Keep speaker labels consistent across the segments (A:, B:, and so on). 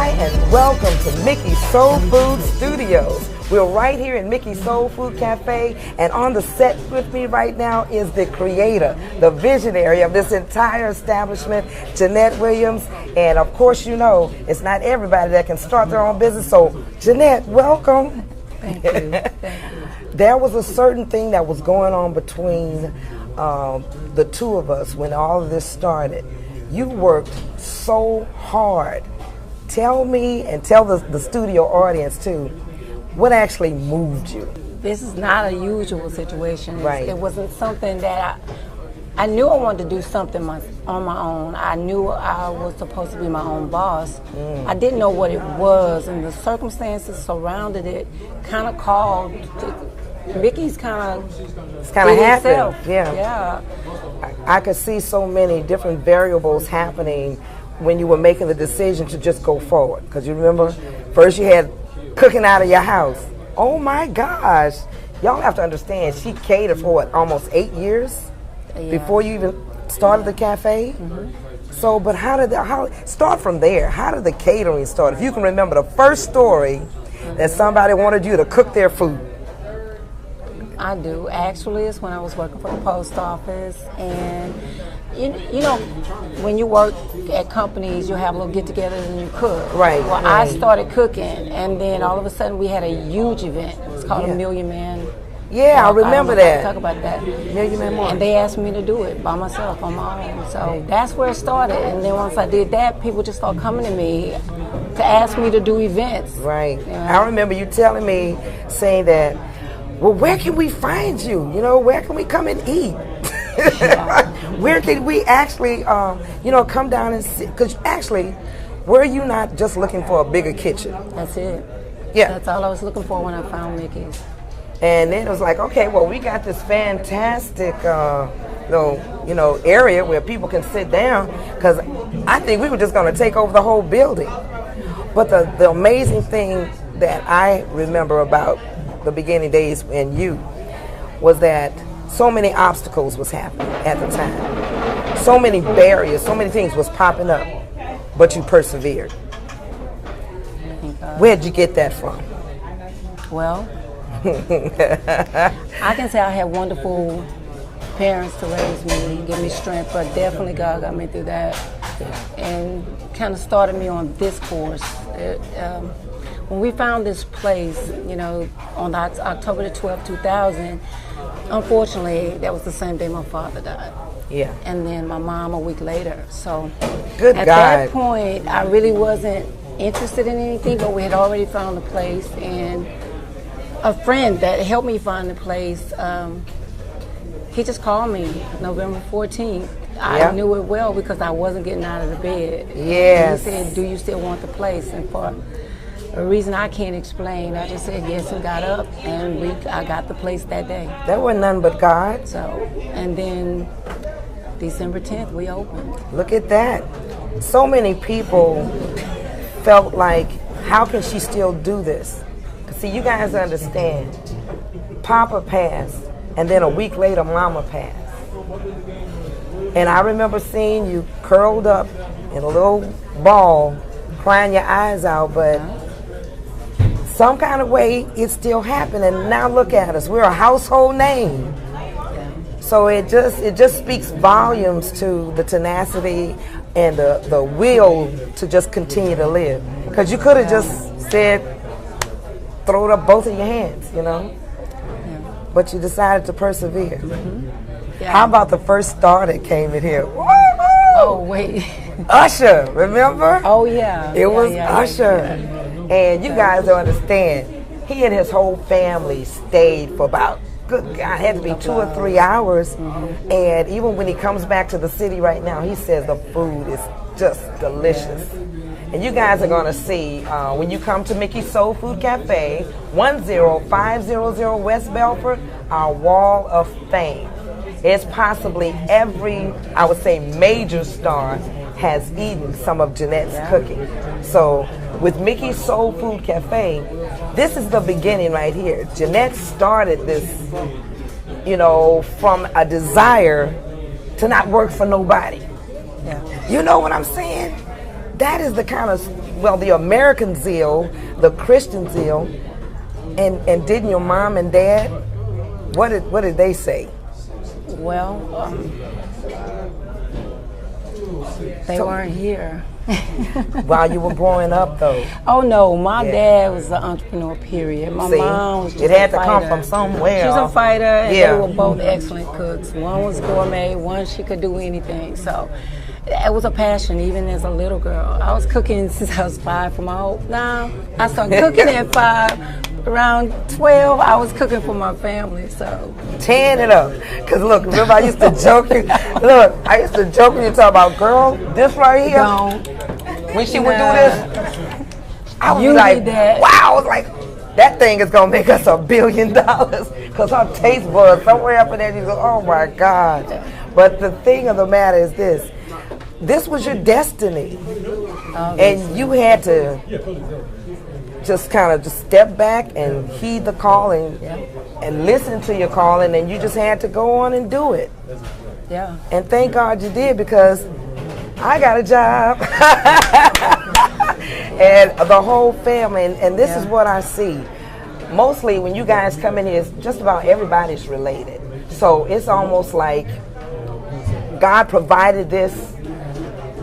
A: Hi, and welcome to Mikki's Soul Food Studios. We're right here in Mikki's Soul Food Cafe, and on the set with me right now is the creator, the visionary of this entire establishment, Jeanette Williams. And of course, you know, it's not everybody that can start their own business. So, Jeanette, welcome.
B: Thank you. Thank you.
A: There was a certain thing that was going on between the two of us when all of this started. You worked so hard. Tell me, and tell the studio audience too, what actually moved you?
B: This is not a usual situation.
A: Right.
B: It wasn't something that I knew I wanted to do something on my own. I knew I was supposed to be my own boss. I didn't know what it was, and the circumstances surrounded it kind of called. Mikki's kind of
A: happened.
B: Yeah.
A: I could see so many different variables happening when you were making the decision to just go forward. Because you remember, first you had cooking out of your house. Oh my gosh. Y'all have to understand, she catered for what, almost 8 years before you even started the cafe? So, but start from there. How did the catering start? If you can remember the first story that somebody wanted you to cook their food.
B: I do. Actually, it's when I was working for the post office, and you know, when you work at companies, you have little get-togethers and you cook.
A: Right.
B: Well, I started cooking, and then all of a sudden we had a huge event. It's called a Million Man.
A: Yeah, I remember that.
B: Talk about that.
A: Million Man March.
B: And they asked me to do it by myself on my own. So that's where it started. And then once I did that, people just started coming to me to ask me to do events.
A: Right.
B: You know?
A: I remember you telling me, saying that, well, where can we find you? You know, where can we come and eat? Where can we actually, come down and sit? Because actually, were you not just looking for a bigger kitchen?
B: That's it.
A: Yeah.
B: That's all I was looking for when I found Mikki's.
A: And then it was like, okay, well, we got this fantastic, area where people can sit down. Because I think we were just going to take over the whole building. But the amazing thing that I remember about the beginning days in you was that so many obstacles was happening at the time. So many barriers, so many things was popping up, but you persevered. Where'd you get that from?
B: Well, I can say I had wonderful parents to raise me, give me strength, but definitely God got me through that and kind of started me on this course. When we found this place, on October the 12th, 2000, unfortunately, that was the same day my father died.
A: Yeah.
B: And then my mom a week later. So
A: at
B: that point, I really wasn't interested in anything, but we had already found the place. And a friend that helped me find the place, he just called me November 14th. I knew it well because I wasn't getting out of the bed.
A: Yes.
B: And he said, do you still want the place? And for a reason I can't explain, I just said yes and got up, and I got the place that day.
A: That wasn't none but God.
B: So, and then December 10th, we opened.
A: Look at that. So many people felt like, how can she still do this? See, you guys understand, Papa passed, and then a week later, Mama passed. And I remember seeing you curled up in a little ball, crying your eyes out, but some kind of way it still happened, and now look at us. We're a household name. So it just speaks volumes to the tenacity and the will to just continue to live. Because you could have just said, throw it up both of your hands, but you decided to persevere. How about the first star that came in here? Woo-hoo!
B: Oh, wait.
A: Usher, remember?
B: Oh, yeah.
A: It was Usher. And you guys don't understand, he and his whole family stayed for about, good God, it had to be 2 or 3 hours. And even when he comes back to the city right now, he says the food is just delicious. And you guys are going to see when you come to Mikki's Soul Food Cafe, 10500 West Belford, our wall of fame. It's possibly every, I would say, major star has eaten some of Jeanette's cooking. So with Mikki's Soul Food Cafe, this is the beginning right here. Jeanette started this, from a desire to not work for nobody. You know what I'm saying? that is the kind of, well, the American zeal, the Christian zeal. And didn't your mom and dad, what did they say?
B: Well, they weren't here.
A: While you were growing up, though.
B: Oh no, my dad was an entrepreneur. Period. My mom was just
A: it had
B: a
A: to come from somewhere.
B: She's a fighter, and they were both excellent cooks. One was gourmet, one she could do anything. So it was a passion, even as a little girl. I was cooking since I was 5 for my whole. Now I started cooking at 5. Around 12, I was cooking for my family, so.
A: Tearing it up. Because look, remember I used to joke you. Look, I used to joke when you talk about, girl, this right here.
B: Don't.
A: When she would do this, I was like, wow, I was like, that thing is going to make us $1 billion. Because her taste buds, somewhere up in there, you go, oh my God. But the thing of the matter is this was your destiny. And you had to just kind of just step back and heed the calling and listen to your calling, and you just had to go on and do it.
B: Yeah.
A: And thank God you did, because I got a job. And the whole family, and this is what I see. Mostly when you guys come in here, just about everybody's related. So it's almost like God provided this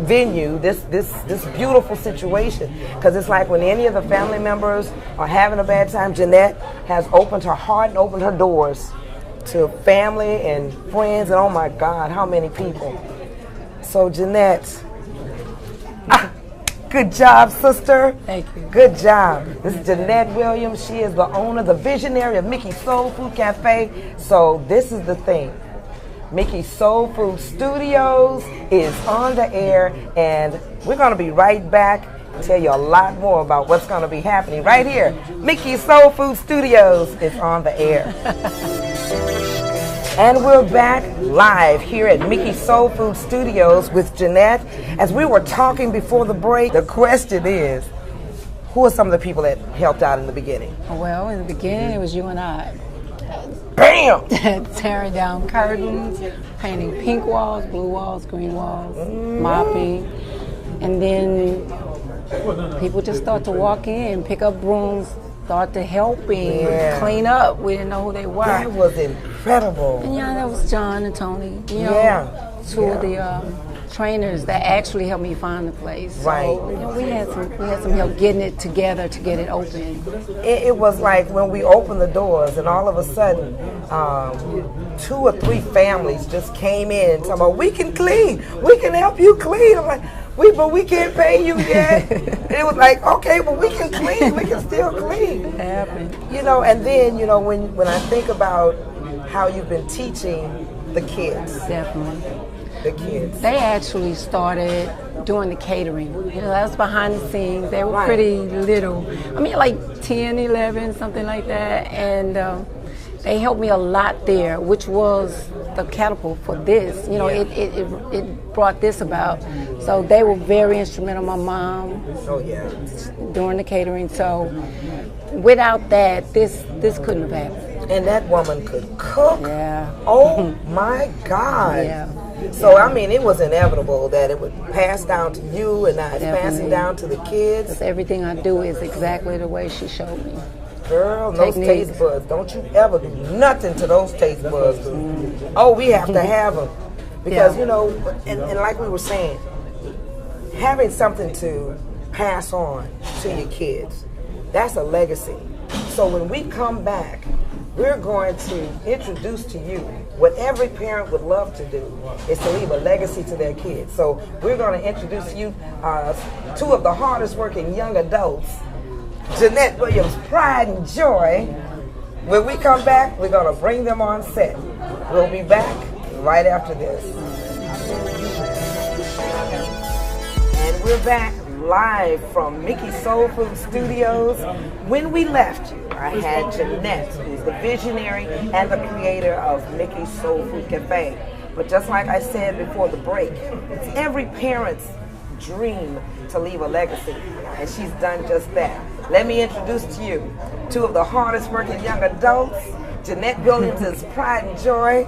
A: venue, this beautiful situation, because it's like when any of the family members are having a bad time, Jeanette has opened her heart and opened her doors to family and friends, and oh my God, how many people. So Jeanette, good job, sister.
B: Thank you.
A: Good job. This is Jeanette Williams. She is the owner, the visionary of Mikki's Soul Food Cafe. So this is the thing. Mikki's Soul Food Studios is on the air, and we're going to be right back and tell you a lot more about what's going to be happening right here. Mikki's Soul Food Studios is on the air. And we're back live here at Mikki's Soul Food Studios with Jeanette. As we were talking before the break, the question is, who are some of the people that helped out in the beginning?
B: Well, in the beginning, it was you and I.
A: Bam!
B: Tearing down curtains, painting pink walls, blue walls, green walls, mopping. And then people just start to walk in, pick up brooms, start to helping, clean up. We didn't know who they were.
A: That was incredible.
B: And that was John and Tony. You know, two of the trainers that actually helped me find the place.
A: Right.
B: So, we had some help getting it together to get it open.
A: It was like when we opened the doors, and all of a sudden, 2 or 3 families just came in and talking about, we can clean, we can help you clean. I'm like, but we can't pay you yet. And it was like, okay, well, we can clean, we can still clean.
B: It happened.
A: And then, when I think about how you've been teaching the kids.
B: Definitely.
A: The kids.
B: They actually started doing the catering. That was behind the scenes. They were pretty little. I mean, like 10, 11, something like that. And they helped me a lot there, which was the catapult for this. It brought this about. So they were very instrumental. My mom, during the catering. So without that, this couldn't have happened.
A: And that woman could cook.
B: Yeah.
A: Oh my God.
B: Yeah.
A: So, I mean, it was inevitable that it would pass down to you, and now it's passing down to the kids.
B: Because everything I do is exactly the way she showed me.
A: Girl, those taste buds, don't you ever do nothing to those taste buds. Oh, we have to have them. Because, and like we were saying, having something to pass on to your kids, that's a legacy. So when we come back, we're going to introduce to you what every parent would love to do, is to leave a legacy to their kids. So we're going to introduce to you 2 of the hardest working young adults, Jeanette Williams, Pride and Joy. When we come back, we're going to bring them on set. We'll be back right after this. And we're back live from Mikki's Soul Food Studios. When we left you, I had Jeanette, who's the visionary and the creator of Mikki's Soul Food Cafe. But just like I said before the break, it's every parent's dream to leave a legacy, and she's done just that. Let me introduce to you 2 of the hardest working young adults, Jeanette Williams' Pride and Joy.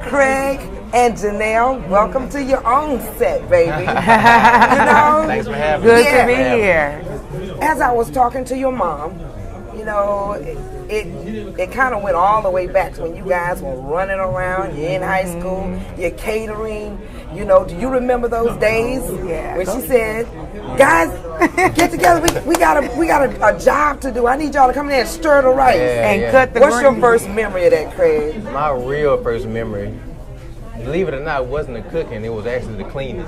A: Craig and Jeanelle, welcome to your own set, baby. You know?
C: Thanks for having me.
D: Good to be here.
A: As I was talking to your mom, you know, it kind of went all the way back to when you guys were running around. You're in high school, you're catering. You know, do you remember those days?
D: Yeah.
A: When she said, "Guys, get together. We got a job to do. I need y'all to come in there and stir the rice
D: and cut the
A: What's your
D: greens."
A: first memory of that, Craig?
C: My real first memory, believe it or not, wasn't the cooking. It was actually the cleaning.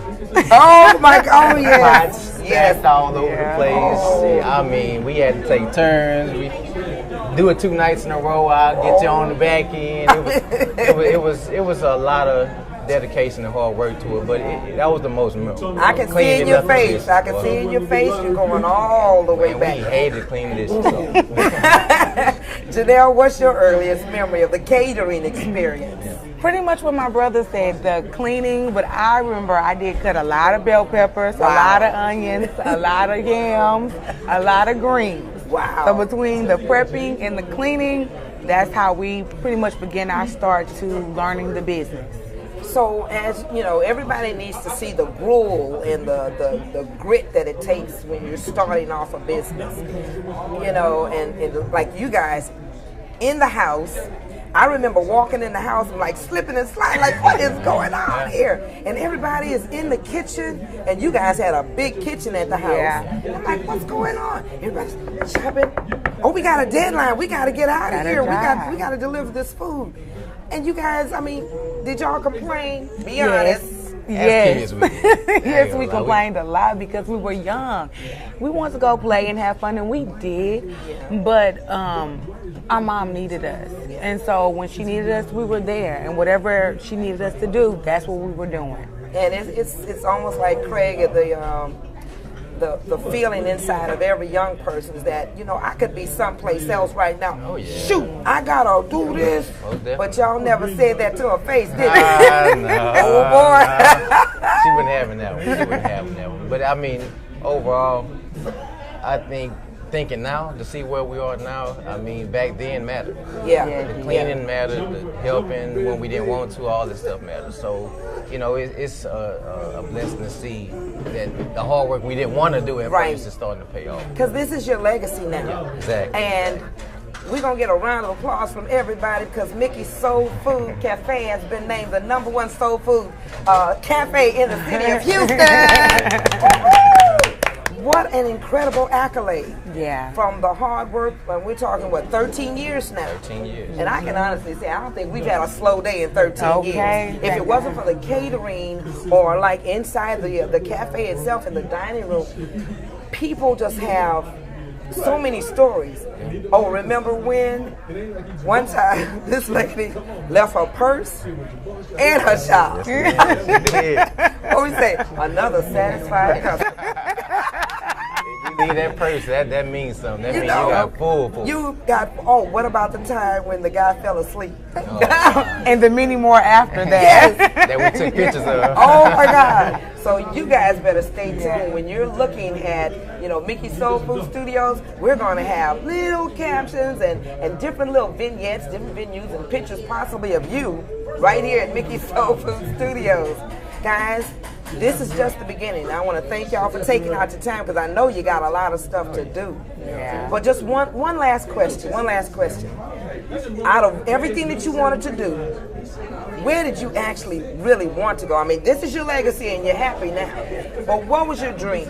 A: Oh my God! Oh yes,
C: Stacked
A: yes.
C: all over the place.
A: Oh.
C: I mean, we had to take turns. We do it 2 nights in a row. I'll get you on the back end. It was a lot of dedication and hard work to it, but that was the most memorable.
A: I can see in your face. I can see in your face you're going all the way back.
C: We hated cleaning this shit up.
A: Janelle, what's your earliest memory of the catering experience?
D: Pretty much what my brother said, the cleaning, but I remember I did cut a lot of bell peppers,
A: Wow.
D: a lot of onions, a lot of yams, a lot of greens.
A: Wow.
D: So between the prepping and the cleaning, that's how we pretty much began our start to learning the business.
A: So, as you know, everybody needs to see the gruel and the grit that it takes when you're starting off a business. You know, and like you guys in the house, I remember walking in the house and like slipping and sliding, like what is going on here? And everybody is in the kitchen, and you guys had a big kitchen at the house.
D: Yeah.
A: And I'm like, what's going on? Everybody's shopping. Oh, we got a deadline. We got to get out of here. We got to deliver this food. And you guys, I mean, did y'all complain? Be honest.
D: Yes.
C: As kids, we did.
D: Yes, we complained a lot because we were young. We wanted to go play and have fun, and we did. But our mom needed us, and so when she needed us, we were there. And whatever she needed us to do, that's what we were doing.
A: And it's almost like Craig at the feeling inside of every young person is that, you know, I could be someplace else right now.
C: Oh, yeah.
A: Shoot, I gotta do this. But y'all never said that to her face, did you?
C: No,
A: Oh boy.
C: She wouldn't have that one. She wouldn't have that one. But I mean, overall, I think thinking now to see where we are now, I mean, back then mattered.
A: Yeah.
C: The cleaning mattered, the helping when we didn't want to, all this stuff mattered. So, you know, it's a blessing to see that the hard work we didn't want to do at first is starting to pay off.
A: Because this is your legacy now.
C: Yeah, exactly.
A: And we're going to get a round of applause from everybody because Mikki's Soul Food Cafe has been named the #1 soul food cafe in the city of Houston. What an incredible accolade.
D: Yeah.
A: From the hard work, and we're talking, what, 13 years now?
C: 13 years.
A: And I can honestly say, I don't think we've had a slow day in 13 years. If it wasn't for the catering or like inside the cafe itself in the dining room, people just have so many stories. Oh, remember when one time this lady left her purse and her shop? What we say? Another satisfied customer.
C: You leave that purse, that means something. That means you got full.
A: You got, oh, what about the time when the guy fell asleep?
D: And the many more after that.
A: Yes.
C: That we took pictures of.
A: Oh my God. So you guys better stay tuned. When you're looking at, you know, Mikki Soul Food Studios, we're going to have little captions and different little vignettes, different venues and pictures possibly of you right here at Mikki Soul Food Studios. Guys, this is just the beginning. I want to thank y'all for taking out your time because I know you got a lot of stuff to do.
D: Yeah.
A: But just one last question. Out of everything that you wanted to do, where did you actually really want to go? I mean, this is your legacy and you're happy now. But what was your dream?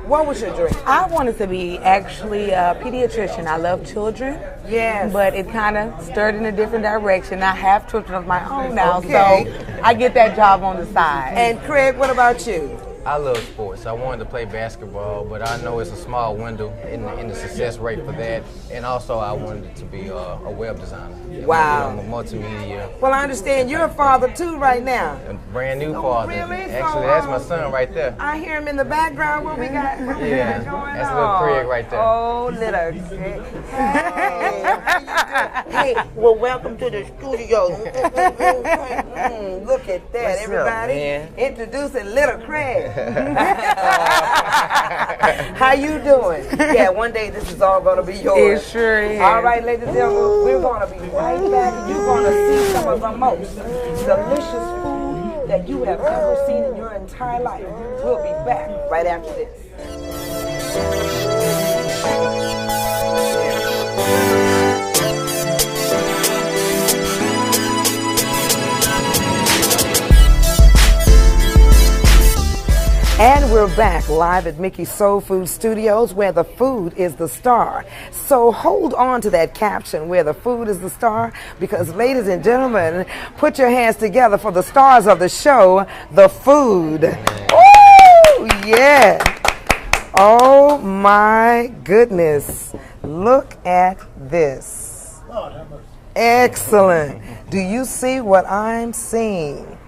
A: What was your dream?
D: I wanted to be actually a pediatrician. I love children.
A: Yes.
D: But it kind of stirred in a different direction. I have children of my own now,
A: Okay.
D: so I get that job on the side.
A: And Craig, what about you?
C: I love sports. I wanted to play basketball, but I know it's a small window in the success rate for that. And also, I wanted to be a web designer.
A: Wow.
C: I'm a multimedia.
A: Well, I understand you're a father too right now.
C: A brand new father.
A: Really?
C: Actually, that's my son right there.
A: I hear him in the background. What we got?
C: Yeah, that's little Craig right there.
A: Oh, little Craig. Hey, well, welcome to the studio. Look at that,
C: What's up,
A: everybody.
C: man?
A: Introducing little Craig. How you doing? Yeah, one day this is all going to be yours.
D: It sure is.
A: All right, ladies and gentlemen, we're going to be right back. You're going to see some of the most delicious food that you have ever seen in your entire life. We'll be back right after this. And we're back live at Mikki's Soul Food Studios, where the food is the star. So hold on to that caption, where the food is the star, because ladies and gentlemen, put your hands together for the stars of the show, the food. Woo! Yeah. Oh my goodness. Look at this. Excellent. Do you see what I'm seeing?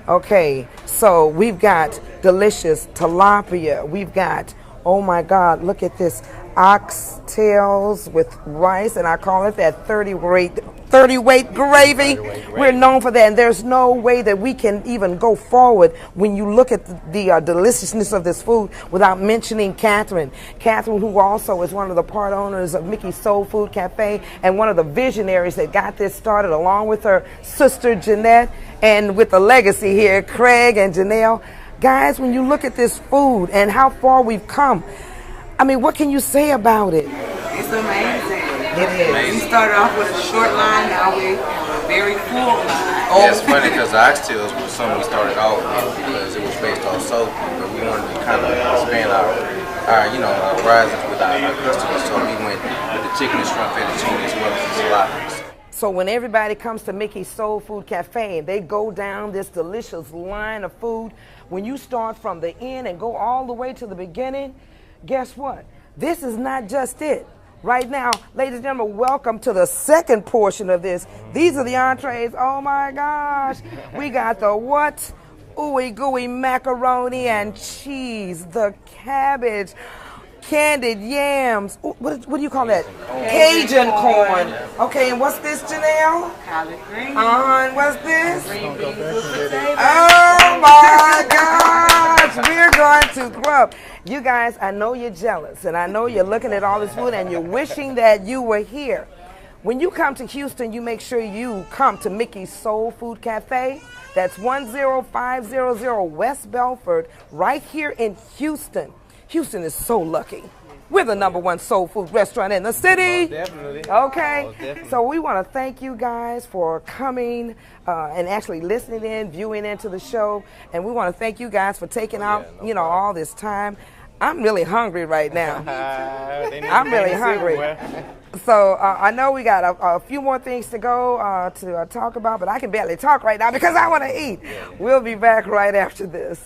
A: Okay, so we've got delicious tilapia. We've got, oh my God, look at this, oxtails with rice, and I call it that 30-weight gravy. We're known for that, and there's no way that we can even go forward when you look at the deliciousness of this food without mentioning Catherine. Catherine, who also is one of the part owners of Mikki's Soul Food Cafe and one of the visionaries that got this started, along with her sister Jeanette, and with the legacy here, Craig and Jeanelle. Guys, when you look at this food and how far we've come, I mean, what can you say about it?
E: It's amazing.
A: It is.
E: We started off with a short line, now we have a very full line.
C: Yeah, it's funny because the oxtails was something we started off with because it was based off soul food, but we wanted to kind of expand our horizons with our customers, so we went with the chicken and shrimp fettuccine as well as the salamis.
A: So when everybody comes to Mikki's Soul Food Cafe and they go down this delicious line of food, when you start from the end and go all the way to the beginning, guess what? This is not just it. Right now, ladies and gentlemen, welcome to the second portion of this. These are the entrees. Oh my gosh. We got the what? Ooey gooey macaroni and cheese, the cabbage, candied yams. Ooh, what do you call that? Cajun corn. Okay, and what's this, Jeanelle?
E: Collard greens.
A: And what's this?
E: Green beans with potatoes.
A: Oh my gosh, we're going to grub. You guys, I know you're jealous, and I know you're looking at all this food and you're wishing that you were here. When you come to Houston, you make sure you come to Mikki's Soul Food Cafe. That's 10500 West Belford, right here in Houston. Houston is so lucky. We're the #1 soul food restaurant in the city.
C: Definitely.
A: Okay.
C: Definitely.
A: So we want to thank you guys for coming and actually listening in, viewing into the show. And we want to thank you guys for taking out, all this time. I'm really hungry right now. I'm really hungry. So I know we got a few more things to go to talk about, but I can barely talk right now because I want to eat. We'll be back right after this.